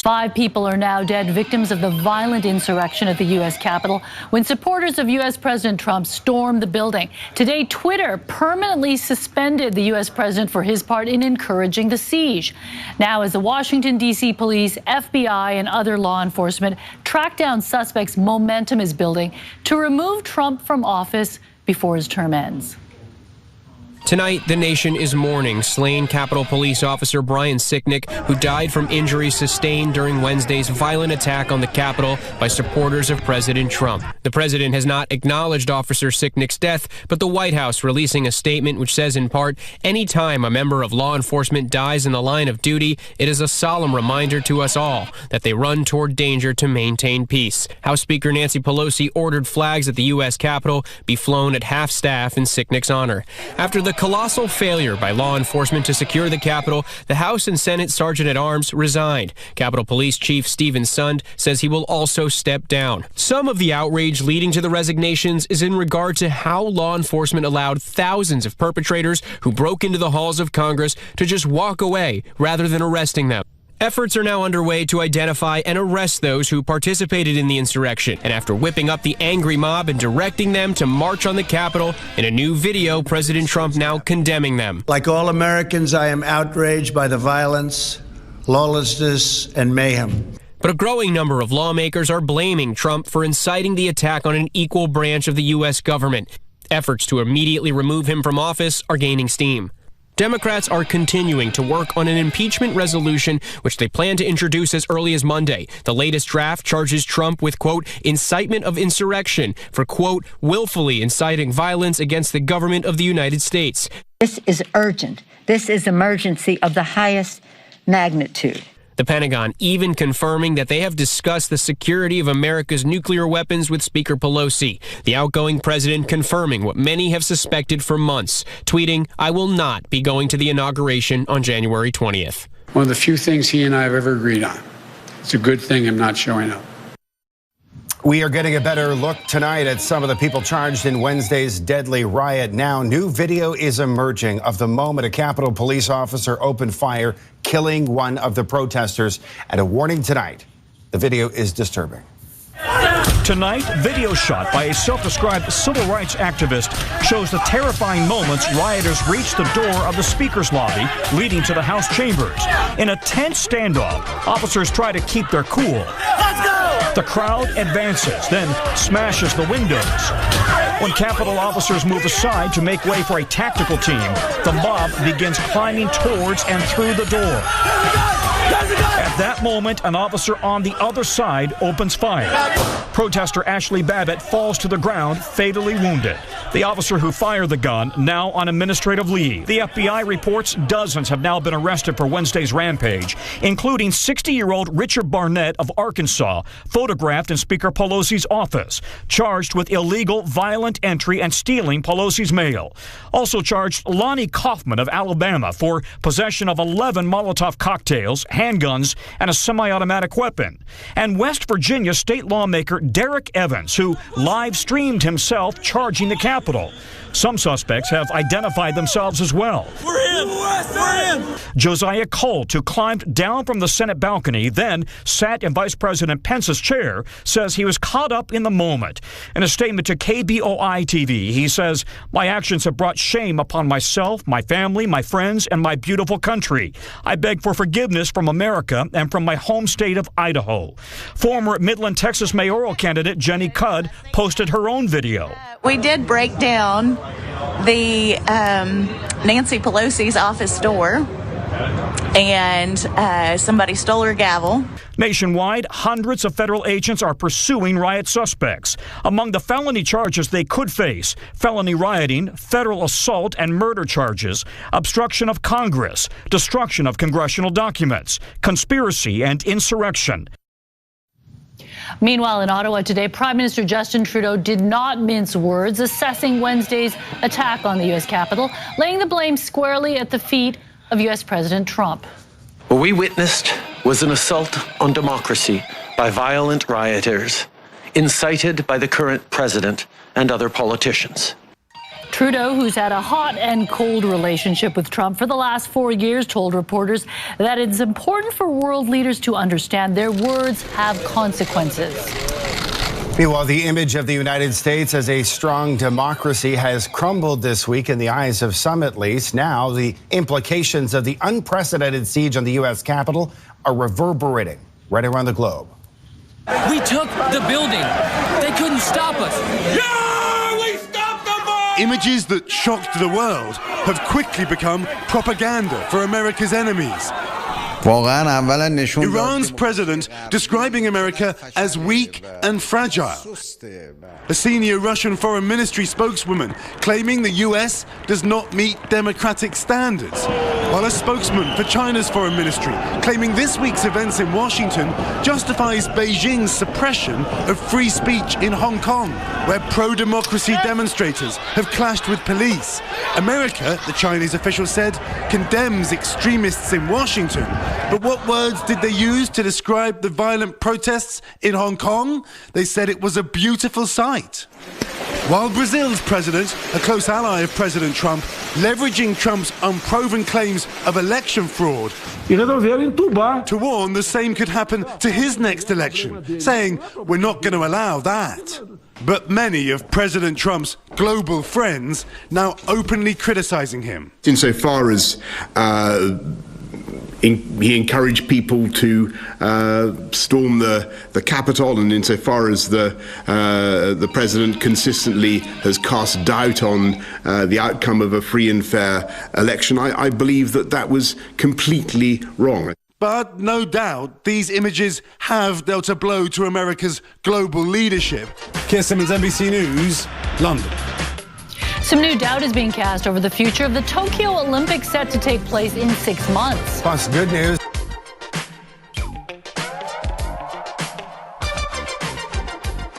5 people are now dead, victims of the violent insurrection at the U.S. Capitol when supporters of U.S. President Trump stormed the building. Today, Twitter permanently suspended the U.S. president for his part in encouraging the siege. Now, as the Washington, D.C. police, FBI, and other law enforcement track down suspects, momentum is building to remove Trump from office before his term ends. Tonight, the nation is mourning slain Capitol Police Officer Brian Sicknick, who died from injuries sustained during Wednesday's violent attack on the Capitol by supporters of President Trump. The president has not acknowledged Officer Sicknick's death, but the White House releasing a statement which says in part, "Any time a member of law enforcement dies in the line of duty, it is a solemn reminder to us all that they run toward danger to maintain peace." House Speaker Nancy Pelosi ordered flags at the U.S. Capitol be flown at half-staff in Sicknick's honor. After the colossal failure by law enforcement to secure the Capitol, the House and Senate Sergeant-at-Arms resigned. Capitol Police Chief Stephen Sund says he will also step down. Some of the outrage leading to the resignations is in regard to how law enforcement allowed thousands of perpetrators who broke into the halls of Congress to just walk away rather than arresting them. Efforts are now underway to identify and arrest those who participated in the insurrection. And after whipping up the angry mob and directing them to march on the Capitol, in a new video, President Trump now condemning them. Like all Americans, I am outraged by the violence, lawlessness, and mayhem. But a growing number of lawmakers are blaming Trump for inciting the attack on an equal branch of the U.S. government. Efforts to immediately remove him from office are gaining steam. Democrats are continuing to work on an impeachment resolution, which they plan to introduce as early as Monday. The latest draft charges Trump with, quote, incitement of insurrection for, quote, willfully inciting violence against the government of the United States. This is urgent. This is emergency of the highest magnitude. The Pentagon even confirming that they have discussed the security of America's nuclear weapons with Speaker Pelosi. The outgoing president confirming what many have suspected for months, tweeting, "I will not be going to the inauguration on January 20th. One of the few things he and I have ever agreed on. It's a good thing I'm not showing up. We are getting a better look tonight at some of the people charged in Wednesday's deadly riot. Now, new video is emerging of the moment a Capitol police officer opened fire, killing one of the protesters. And a warning tonight, the video is disturbing. Tonight, video shot by a self-described civil rights activist shows the terrifying moments rioters reached the door of the Speaker's lobby leading to the House chambers. In a tense standoff, officers try to keep their cool. The crowd advances, then smashes the windows. When Capitol officers move aside to make way for a tactical team, the mob begins climbing towards and through the door. At that moment, an officer on the other side opens fire. Protester Ashley Babbitt falls to the ground, fatally wounded. The officer who fired the gun now on administrative leave. The FBI reports dozens have now been arrested for Wednesday's rampage, including 60-year-old Richard Barnett of Arkansas, photographed in Speaker Pelosi's office, charged with illegal violent entry and stealing Pelosi's mail. Also charged Lonnie Kaufman of Alabama for possession of 11 Molotov cocktails, handguns, and a semi-automatic weapon. And West Virginia state lawmaker Derek Evans, who live-streamed himself charging the Capitol. Some suspects have identified themselves as well. We're in! Josiah Colt, who climbed down from the Senate balcony, then sat in Vice President Pence's chair, says he was caught up in the moment. In a statement to KBOI-TV, he says, "My actions have brought shame upon myself, my family, my friends, and my beautiful country. I beg for forgiveness from America and from my home state of Idaho." Former Midland, Texas mayoral candidate Jenny Cudd posted her own video. We did break down the Nancy Pelosi's office door, and somebody stole her gavel. Nationwide, hundreds of federal agents are pursuing riot suspects. Among the felony charges they could face, felony rioting, federal assault and murder charges, obstruction of Congress, destruction of congressional documents, conspiracy, and insurrection. Meanwhile, in Ottawa today, Prime Minister Justin Trudeau did not mince words, assessing Wednesday's attack on the U.S. Capitol, laying the blame squarely at the feet of U.S. President Trump. What we witnessed was an assault on democracy by violent rioters, incited by the current president and other politicians. Trudeau, who's had a hot and cold relationship with Trump for the last 4 years, told reporters that it's important for world leaders to understand their words have consequences. Meanwhile, the image of the United States as a strong democracy has crumbled this week in the eyes of some, at least. Now, the implications of the unprecedented siege on the U.S. Capitol are reverberating right around the globe. We took the building. They couldn't stop us. Yeah, we stopped them! Images that shocked the world have quickly become propaganda for America's enemies. Iran's president describing America as weak and fragile. A senior Russian foreign ministry spokeswoman claiming the US does not meet democratic standards. While a spokesman for China's foreign ministry claiming this week's events in Washington justifies Beijing's suppression of free speech in Hong Kong, where pro-democracy demonstrators have clashed with police. America, the Chinese official said, condemns extremists in Washington. But what words did they use to describe the violent protests in Hong Kong? They said it was a beautiful sight. While Brazil's president, a close ally of President Trump, leveraging Trump's unproven claims of election fraud to warn the same could happen to his next election, saying, "We're not going to allow that." But many of President Trump's global friends now openly criticizing him. Insofar as he encouraged people to storm the Capitol, and insofar as the president consistently has cast doubt on the outcome of a free and fair election, I believe that was completely wrong. But no doubt, these images have dealt a blow to America's global leadership. Keir Simmons, NBC News, London. Some new doubt is being cast over the future of the Tokyo Olympics set to take place in 6 months. Plus, good news.